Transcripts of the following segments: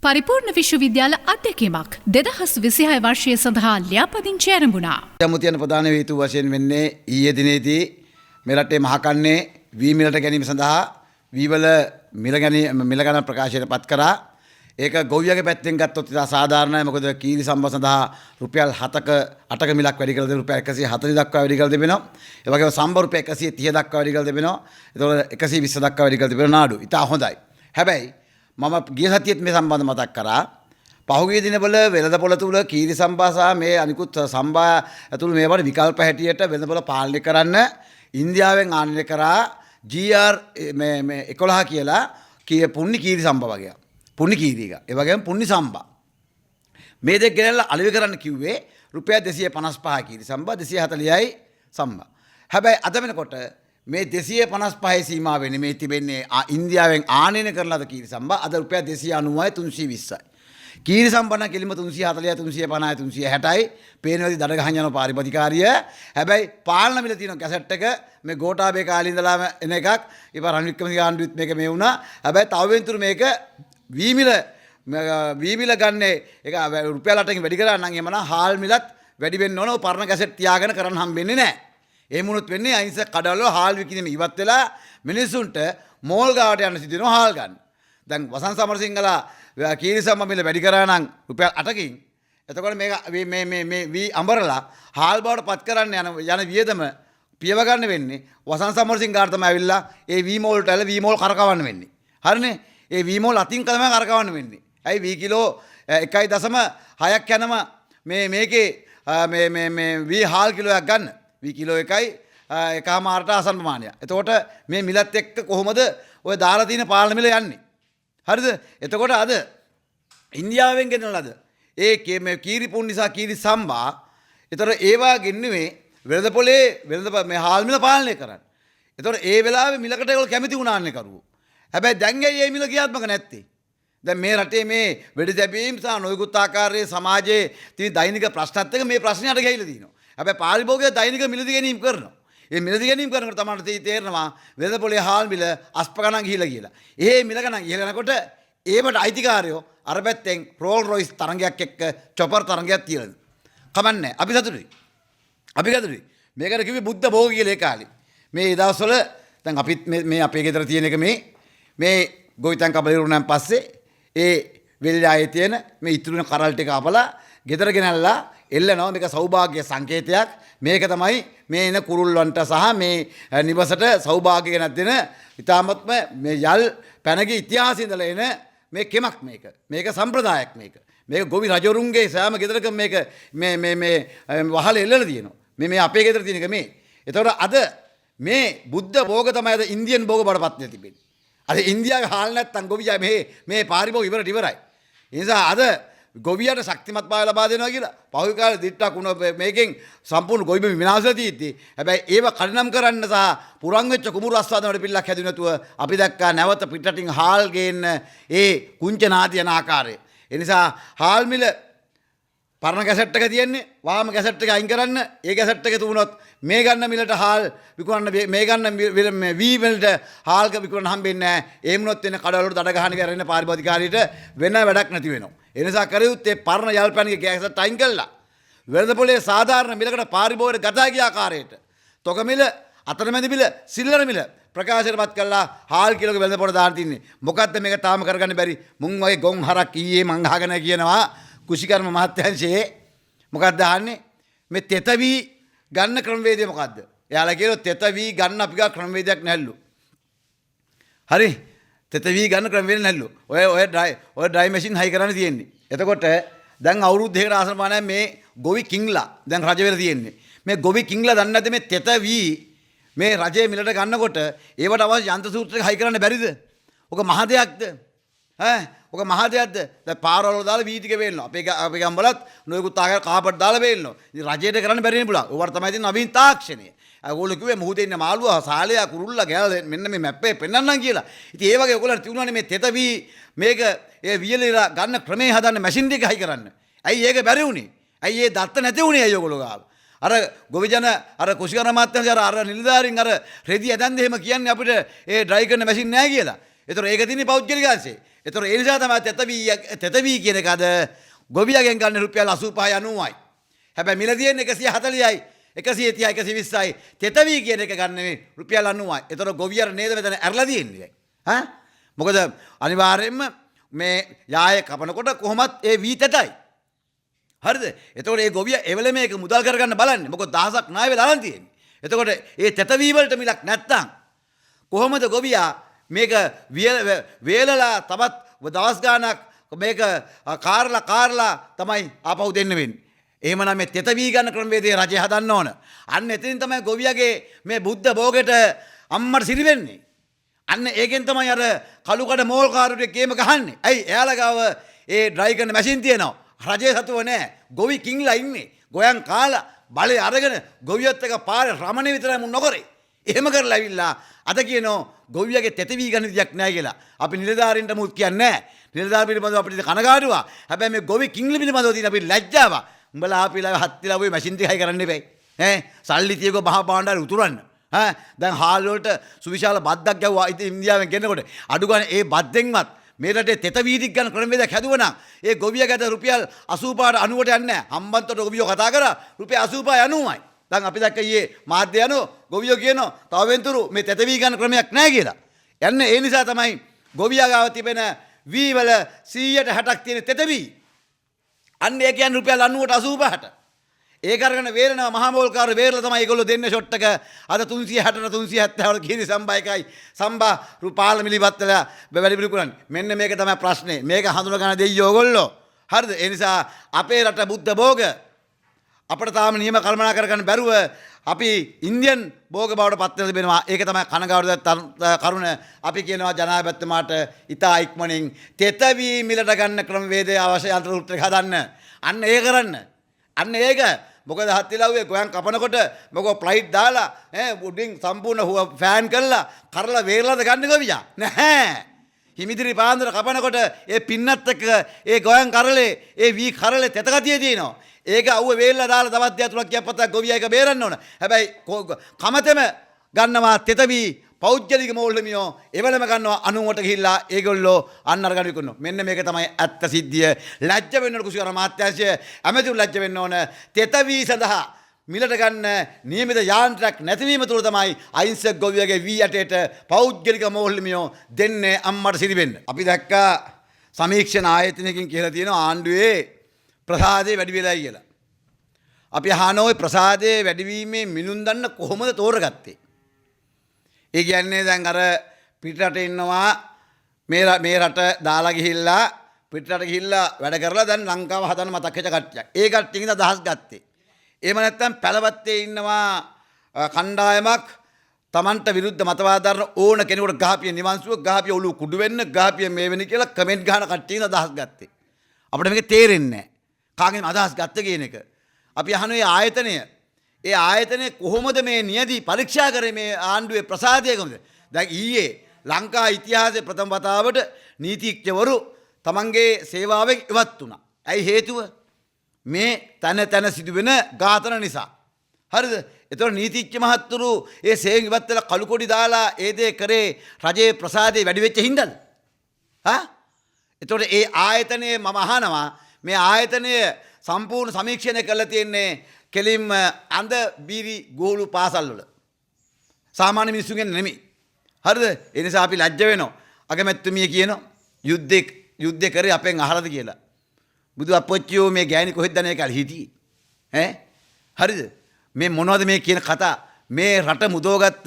පරිපූර්ණ විශ්වවිද්‍යාල අධ්‍යක්ෂකමක් 2026 වර්ෂය සඳහා ලියාපදිංචි ආරම්භුණා. යමුතියන ප්‍රධාන හේතු වශයෙන් වෙන්නේ ඊයේ දිනේදී මේ රටේ මහකන්නේ වී මිලට ගැනීම සඳහා වීවල මිල ගණන් ප්‍රකාශයට පත් කරා. ඒක ගොවියගේ පැත්තෙන් ගත්තොත් ඉතා සාධාරණයි. මොකද කීරි සම්බ සඳහා රුපියල් 8ක මිලක් වැඩි කරලා දෙන රුපියල් 140 දක්වා වැඩි කරලා තිබෙනවා. ඒ වගේම සම්බ රුපියල් 130 දක්වා වැඩි කරලා තිබෙනවා. ඒතකොට 120 දක්වා වැඩි කරලා තිබෙනවා නාඩු. ඉතා හොඳයි. හැබැයි මම ගිය සතියේත් මේ සම්බන්ධ මතක් කරා. පහුගිය දිනවල වෙළඳපොළ තුල කීරි සම්බා සහ මේ අනිකුත් සම්බා ඇතුළු මේවට විකල්ප හැටියට වෙළඳපොළ පාලනය කරන්න ඉන්දියාවෙන් ආනයනය කරා GR මේ 11 කියලා පුන්නි කීරි සම්බා වගේ. පුන්නි කීරි එක. ඒ වගේම පුන්නි සම්බා. මේ දෙක ගෙනල්ලා අලෙවි කරන්න කිව්වේ රුපියල් 255 කීරි සම්බා 240යි සම්බා. හැබැයි අද වෙනකොට මේ 255 සීමාව වෙන්නේ මේ තිබෙන්නේ ඉන්දියාවෙන් ආනයනය කරලාද කීරි සම්බා අද රුපියල් 290යි 320යි. කීරි සම්බන්න කෙලිම 340යි 350යි 360යි පේනවාදී දඩ ගහන් යන පාරිපතිකාරිය. හැබැයි පාලන මිල තියෙන කැසට් එක මේ ගෝඨාභය කාලේ ඉඳලාම එන එකක්. ඊපා රනිල් වික්‍රමසිංහ ආණ්ඩුවෙත් මේක මේ වුණා. හැබැයි තව වෙනතුරු මේක වී මිල ගන්නේ ඒක රුපියල් 8කින් වැඩි කරා නම් එමනම් හාල් මිලත් වැඩි වෙන්න ඕන. පරණ කැසට් තියාගෙන කරන්න හම්බෙන්නේ නැහැ. ඒ මුණුත් වෙන්නේ අහිංසක කඩවල හාල් විකිනීම ඉවත් වෙලා මිනිසුන්ට මෝල් ගාවට යන්න සිදු වෙනවා හාල් ගන්න. දැන් වසන්ත සමරසිංහලා කීරි සම්බ මිල වැඩි කරා නම් රුපියල් 8කින් එතකොට මේ වී අඹරලා හාල් බවට පත් කරන්න යන වියදම පියව ගන්න වෙන්නේ වසන්ත සමරසිංහාට තමයි ඇවිල්ලා ඒ වී මෝල්ට ඇල වී මෝල් කරකවන්න වෙන්නේ. හරිනේ? ඒ වී මෝල් අතින් තමයි කරකවන්න වෙන්නේ. ඇයි වී කිලෝ 1.6ක් යනම මේකේ මේ වී හාල් කිලෝයක් ගන්න. වී කිලෝ 1.1මාරට ආසන්න ප්‍රමාණයක්. එතකොට මේ මිලත් එක්ක කොහොමද ඔය දාලා තියෙන පාලන මිල යන්නේ? හරිද? එතකොට අද ඉන්දියාවෙන් ගෙනන ලද ඒ මේ කීරි පුන්නිසා කීරි සම්බා එතකොට ඒවා ගෙන්නුවේ වෙළඳපොලේ මේ හාල් මිල පාලනය කරන්න. එතකොට ඒ වෙලාවේ මිලකට ඒගොල්ලෝ කැමති වුණාන්නේ කරුවෝ. හැබැයි දැන් ඇයි මේ මිල ක්‍රියාත්මක නැත්තේ? දැන් මේ රටේ මේ වෙඩි තැබීම් සහ නොයෙකුත් ආකාරයේ සමාජයේ තියෙන දෛනික ප්‍රශ්නත් එක්ක මේ ප්‍රශ්නයට ගිහිල්ලා තියෙනවා. හැබැයි පාරිභෝගික දෛනික මිලදී ගැනීම කරනවා. ඒ මිලදී ගැනීම කරනකොට තමයි තේරෙනවා වෙළඳපොලේ හාල් මිල අස්ප ගණන් ගිහිලා කියලා. ඒ මිල ගණන් ඉහළ යනකොට ඒවට අයිතිකාරයෝ අර පැත්තෙන් රෝල් රොයිස් තරංගයක් එක්ක චොපර් තරංගයක් තියලා. කමන්නේ අපි සතුටුයි. අපි සතුටුයි. මේකට කිව්වේ බුද්ධ භෝග කියලා ඒ කාලේ. මේ දවස්වල දැන් අපිත් මේ අපේ ගෙදර තියෙන එක මේ ගොවිතැන් කබල ඉරුණාන් පස්සේ ඒ වෙල්ලායේ තියෙන මේ ඉතුරුන කරල් ටික අපලා ගෙදර ගෙනල්ලා එල්ලනවා. මේක සෞභාග්‍ය සංකේතයක්. මේක තමයි මේ එන කුරුල්ලන්ට සහ මේ නිවසට සෞභාග්‍ය ගෙනත් දෙන ඉතාමත්ම මේ යල් පැනගේ ඉතිහාසයේ ඉඳලා එන මේ කෙමක් මේක. මේක සම්ප්‍රදායක් මේක. මේක ගොවි රජවරුන්ගේ සෑම ගෙදරක මේක මේ වහල එල්ලලා තියෙනවා. මේ අපේ ගෙදර තියෙන එක මේ. ඒතකොට අද මේ බුද්ධ භෝග තමයි අද ඉන්දියන් භෝග බඩපත් වෙලා තිබෙන්නේ. අද ඉන්දියාවේ හාල් නැත්තම් ගොවියා මේ පාරිභෝග ඉවරයි. ඒ නිසා අද ගොවියට ශක්තිමත් භාවය ලබා දෙනවා කියලා පහුගිය කාලේ දිට්ටක් වුණ මේකෙන් සම්පූර්ණ ගොවිබිම විනාශ වෙලා තියෙද්දි හැබැයි ඒව කඩනම් කරන්න සහ පුරන් වෙච්ච කුඹුරු අස්වාදන වල පිළිලක් හැදුවේ නැතුව අපි දැක්කා නැවත පිටරටින් හාල් ගේන්න ඒ කුංචනාදී යන ආකාරය. ඒ නිසා හාල් මිල පරණ කැසට් එක තියෙන්නේ වාම කැසට් එක අයින් කරන්න. ඒ කැසට් එක තුනොත් මේ ගන්න මිලට හාල් විකුණන්න මේ ගන්න වී වලට හාල් විකුණන්න හම්බෙන්නේ නැහැ. ඒ වුණොත් එන කඩවල වලට දඩ ගහන කරන්නේ පාරිභෝගිකාරීට වෙන වැඩක් නැති වෙනවා. ඒ නිසා කරියුත් ඒ පරණ යල්පැණිගේ කැසට් අයින් කළා. වෙළඳපොලේ සාධාරණ මිලකට පාරිභෝගික ගතා ගිය ආකාරයට තොග මිල අතරමැදි මිල සිල්ලර මිල ප්‍රකාශයටපත් කළා. හාල් කිලෝක වෙළඳපොළ දාන්න තින්නේ. මොකද්ද මේක තාම කරගන්න බැරි? මුන් වගේ ගොන් හරක් ඊයේ මං අහගෙන කියනවා කුෂිකර්ම මහත්යංශයේ මොකක්ද අහන්නේ මේ තෙතවි ගන්න ක්‍රමවේදය මොකද්ද? එයාලා කියනවා තෙතවි ගන්න අපි ගා ක්‍රමවේදයක් නැල්ලු. හරි තෙතවි ගන්න ක්‍රමවේද නැල්ලු. ඔය ඩ්‍රයි මැෂින් හයි කරන්න තියෙන්නේ. එතකොට දැන් අවුරුදු දෙකකට ආසන්න මානෑ මේ ගොවි කිංලා දැන් රජ වෙලා තියෙන්නේ. මේ ගොවි කිංලා දන්නේ නැද්ද මේ තෙතවි මේ රජයේ මිලට ගන්නකොට ඒවට අවශ්‍ය යන්ත්‍ර සූත්‍ර හයි කරන්න බැරිද? ඔක මහ දෙයක්ද? ඔක මහ දෙයක්ද? දැන් පාරවල දාලා වී ටික වේලනවා. අපේ ගම්වලත් නොයෙකුත් ආකාර කාපට් දාලා වේලනවා. ඉතින් රජයට කරන්න බැරි නේ බුලා. ඕවට තමයි තියෙන නවීන තාක්ෂණය. ඒගොල්ලෝ කිව්වේ මුහුදේ ඉන්න මාළුවා, සාලයා, කුරුල්ලා, ගෑල් මෙන්න මේ මැප්පේ පෙන්වන්නම් කියලා. ඉතින් ඒ වගේ ඔයගොල්ලන්ට තියුණානේ මේ තෙතවි මේක ඒ වියලිලා ගන්න ක්‍රමේ හදන්න මැෂින් ටික හයි කරන්න. ඇයි ඒක බැරි වුනේ? ඇයි ඒ දත්ත නැති වුනේ අය ඔයගොල්ලෝ ගාව? අර ගොවිජන අර කුෂිකර්ම මාත්‍යංශ අර නිලධාරීන් අර රෙදි ඇදන් දෙහෙම කියන්නේ අපිට ඒ ඩ්‍රයි කරන මැෂින් නැහැ කියලා. ඒතර ඒක තියෙන්නේ පෞද්ගලික අංශේ. ඒතර ඒ නිසා තමයි තෙතවී කියන එක අද ගොවියගෙන් ගන්න රුපියල් 85 90යි. හැබැයි මිල තියෙන්නේ 140යි 130යි 120යි. තෙතවී කියන එක ගන්න රුපියල් 90යි. ඒතර ගොවියර නේද මෙතන ඇරලා තියෙන්නේ. ඈ මොකද අනිවාර්යයෙන්ම මේ යාය කපනකොට කොහොමත් ඒ වී තෙතයි. හරිද? එතකොට ඒ ගොවිය එවල මේක මුදල් කරගන්න බලන්නේ. මොකද දහසක් ණය වෙලා අරන් තියෙන්නේ. එතකොට ඒ තෙතවී වලට මිලක් නැත්තම් කොහොමද ගොවියා මේක වේලලා තවත් දවස් ගාණක් මේක කාරලා තමයි ආපහු දෙන්න වෙන්නේ. එහෙමනම් මේ තෙතවී ගන්න ක්‍රමවේදයේ රජය හදන්න ඕන. අන්න එතනින් තමයි ගොවියගේ මේ බුද්ධ භෝගෙට අම්මට සිරි වෙන්නේ. අන්න ඒකෙන් තමයි අර කළුකඩ මෝල් කාරුට ගේම ගහන්නේ. ඇයි එයාලා ගාව ඒ ඩ්‍රයි කරන මැෂින් තියෙනවා. රජයේ සතුව නැහැ. ගොවි කිංලා ඉන්නේ. ගෝයන් කාලා බලේ අරගෙන ගොවියත් එක පාරේ රමණේ විතරයි මුන් නොකරේ. එහෙම කරලා ඇවිල්ලා අද කියනෝ ගොවියගේ තෙතවී ගන්න විදියක් නැහැ කියලා. අපි නිලධාරීන්ට මුත් කියන්නේ නැහැ. නිලධාරීන් පිළිබඳව අපිට කනගාටුවා. හැබැයි මේ ගොවි කිංලි පිළිබඳව තියෙන අපිට ලැජ්ජාව. උඹලා ආපිලා හත්තිලා ඔය මැෂින් ටිකයි කරන්න එපයි. සල්ලි තියකෝ මහා භාණ්ඩාරේ උතුරන්න. දැන් හාල් වලට සුවිශාල බද්දක් ගැව්වා ඉන්දියාවෙන් ගෙන්නකොට අඩු ගන්න ඒ බද්දෙන්වත් මේ රටේ තෙතවීදික් ගන්න ක්‍රමවේදයක් හැදුවා නම් ඒ ගොවියකට රුපියල් 85ට 90ට යන්නේ නැහැ. හම්බන්තොට ගොවියෝ කතා කරා රුපියල් 85 90යි. දැන් අපි දැක්ක ඊයේ මාධ්‍ය යනෝ ගොවියෝ කියනවා තව වෙනතුරු මේ තෙතවී ගන්න ක්‍රමයක් නැහැ කියලා. යන්නේ ඒ නිසා තමයි ගොවියා ගාව තිබෙන වී වල 160ක් තියෙන තෙතවී. අන්න ඒ කියන්නේ රුපියල් 90ට 85ට. ඒක අරගෙන වේරනවා මහා මෝල්කාර වේරලා තමයි ඒගොල්ලෝ දෙන්නේ ෂොට් එක. අද 360ට 370ට කීරි සම්බා එකයි. සම්බා රුපාල මිලිපත්තල වැඩි පිළි කරන්නේ. මෙන්න මේක තමයි ප්‍රශ්නේ. මේක හඳුන ගන්න දෙයියෝ ඕගොල්ලෝ. හරිද? ඒ නිසා අපේ රට බුද්ධ භෝග අපිට තාම නියම කල්පනා කරගන්න බැරුව අපි ඉන්දියන් භෝග බවට පත් වෙලා තිබෙනවා. ඒක තමයි කනගාටුවත් කරුණ. අපි කියනවා ජනාධිපතිතුමාට ඉතා ඉක්මනින් තෙතවී මිලට ගන්න ක්‍රමවේදය අවශ්‍ය යන්ත්‍ර හදන්න. අන්න ඒ කරන්න. අන්න ඒක මොකද හත්තිලාවේ ගෝයන් කපනකොට මොකෝ ප්ලයිට් දාලා උඩින් සම්පූර්ණ ෆෑන් කරලා වේරලාද ගන්න ගොවියා නැහැ. හිමිදිරි පාන්දර කපනකොට ඒ පින්නත් එක්ක ඒ ගෝයන් කරලේ ඒ වී කරලේ තෙතගතිය තියෙනවා. ඒක අවුව වේල්ලා දාලා තවත් දෙයක් තුනක් කියපත්තා ගොවියා එක බේරන්න ඕන. හැබැයි කමතෙම ගන්නවා තෙතවී පෞද්ගලික මෝල්හිමියෝ එවලම ගන්නවා 90ට ගිහිල්ලා ඒගොල්ලෝ අන්න අරගෙන විකුණනවා. මෙන්න මේක තමයි ඇත්ත සිද්ධිය. ලැජ්ජ වෙන්න ඕන කුසිකර මාත්‍යාංශය ඇමතිවරු ලැජ්ජ වෙන්න ඕන. තෙතවී සඳහා මිලට ගන්න නියමිත යාන්ත්‍රයක් නැතිවීම තුළ තමයි අහිංසක ගොවියගේ වී යටේට පෞද්ගලික මෝල්හිමියෝ දෙන්නේ අම්මට සිරි වෙන්න. අපි දැක්කා සමීක්ෂණ ආයතනයකින් කියලා තියෙනවා ආණ්ඩුවේ ප්‍රසාදය වැඩි වෙලා කියලා. අපි අහනවා ওই ප්‍රසාදයේ වැඩිවීමේ මිනුම් දන්න කොහොමද තෝරගත්තේ? ඒ කියන්නේ දැන් අර පිටරට ඉන්නවා මේ රට දාලා ගිහිල්ලා පිටරට ගිහිල්ලා වැඩ කරලා දැන් ලංකාව හදන්න මතක් වෙච්ච කට්ටියක්. ඒ කට්ටියකින් අදහස් ගත්තේ. එහෙම නැත්නම් පැලවත්තේ ඉන්නවා කණ්ඩායමක් Tamanට විරුද්ධ මතවාද දරන ඕන කෙනෙකුට ගහපිය නිවන්සුව ගහපිය ඔළුව කුඩු වෙන්න ගහපිය මේ වෙන කියලා කමෙන්ට් ගහන කට්ටියකින් අදහස් ගත්තේ. අපිට මේක තේරෙන්නේ නැහැ. කාගෙන් අදහස් ගත්ත කියන එක. අපි අහන ඒ ආයතනය කොහොමද මේ නියදී පරීක්ෂා කරේ මේ ආණ්ඩුවේ ප්‍රසාදය කොහොමද? දැන් ඊයේ ලංකා ඉතිහාසයේ ප්‍රථම වතාවට නීතිඥවරු තමන්ගේ සේවාවෙන් ඉවත් වුණා. ඇයි හේතුව? මේ තන සිදුවෙන ඝාතන නිසා. හරිද? ඒතකොට නීතිඥ මහත්තුරු ඒ සේවයෙන් ඉවත් වෙලා කළු කොඩි දාලා ඒ දේ කරේ රජයේ ප්‍රසාදේ වැඩි වෙච්ච හින්දාද? ඒතකොට ඒ ආයතනයේ මම අහනවා මේ ආයතනය සම්පූර්ණ සමීක්ෂණය කරලා තියෙන්නේ කෙලින්ම අඳ බීරි ගෝලු පාසල් වල. සාමාන්‍ය මිනිස්සුන්ගෙන් නෙමෙයි. හරිද? ඒ නිසා අපි ලැජ්ජ වෙනවා. අගමැතිතුමිය කියනවා යුද්ධ කරේ අපෙන් අහලාද කියලා. බුදු අපොච්චියෝ මේ ගෑණි කොහෙද දන්නේ කියලා හිටියේ. හරිද? මේ මොනවද මේ කියන කතා? මේ රට මුදවගත්ත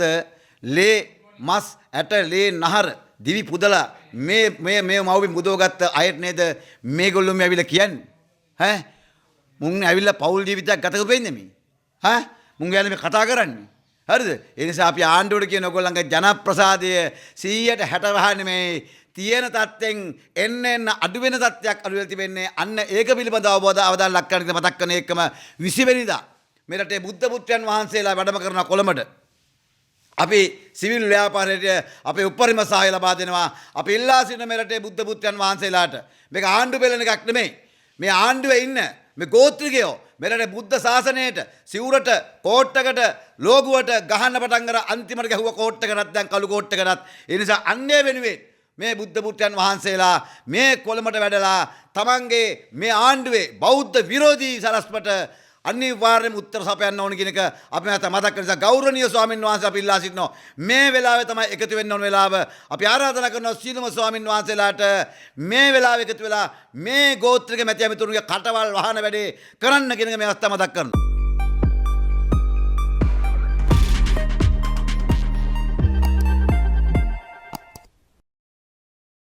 ලේ මස් ඇට ලේ නහර දිවි පුදලා මේ මව්බි මුදවගත්ත අයට නේද මේගොල්ලෝ මේ ඇවිල්ලා කියන්නේ? මුන් ඇවිල්ලා පෞල් ජීවිතයක් ගත කරපෙන්නේ මේ. මුන් ගැන මේ කතා කරන්නේ. හරිද? ඒ නිසා අපි ආණ්ඩුවට කියන ඔයගොල්ලන්ගේ ජනප්‍රසාදය 160 වහන්නේ මේ තියෙන තත්ත්වෙන් එන්න අඩු වෙන තත්ත්වයක් අඩු වෙලා තිබෙන්නේ. අන්න ඒක පිළිබඳව අවධානය ලක් කරගෙන මතක් කරන එකම 20 වෙනිදා මේ රටේ බුද්ධ පුත්‍රයන් වහන්සේලා වැඩම කරන කොළඹට අපි සිවිල් ව්‍යාපාරයට අපේ උපරිම සහාය ලබා දෙනවා. අපි ඉල්ලා සිටින මේ රටේ බුද්ධ පුත්‍රයන් වහන්සේලාට මේක ආණ්ඩු බෙලන එකක් නෙමෙයි. මේ ආණ්ඩුවේ ඉන්න මේ ගෝත්‍රිකයෝ මෙරට බුද්ධ ශාසනයට සිවුරට කෝට්ටකට ලෝගුවට ගහන්න පටන් අර අන්තිමට ගැහුව කෝට්ටකටත් දැන් කළු කෝට්ටකටත් ඒ නිසා අන්නේ වෙනුවෙන් මේ බුද්ධ පුත්‍රයන් වහන්සේලා මේ කොළඹට වැඩලා තමන්ගේ මේ ආණ්ඩුවේ බෞද්ධ විරෝධී සලස්මට අනිවාර්යයෙන්ම උත්තර සපයන්න ඕන කියන එක අපි නැවත මතක් කරන නිසා ගෞරවනීය ස්වාමින් වහන්සේ අපි ඉල්ලා සිටිනවා මේ වෙලාවේ තමයි එකතු වෙන්න ඕන වෙලාව අපි ආරාධනා කරනවා සීලම ස්වාමින් වහන්සේලාට මේ වෙලාවේ එකතු වෙලා මේ ගෝත්‍රික මැතිඇමතුරුගේ කටවල් වහන වැඩේ කරන්න කියන එක මේ අවස්ථාව මතක් කරනවා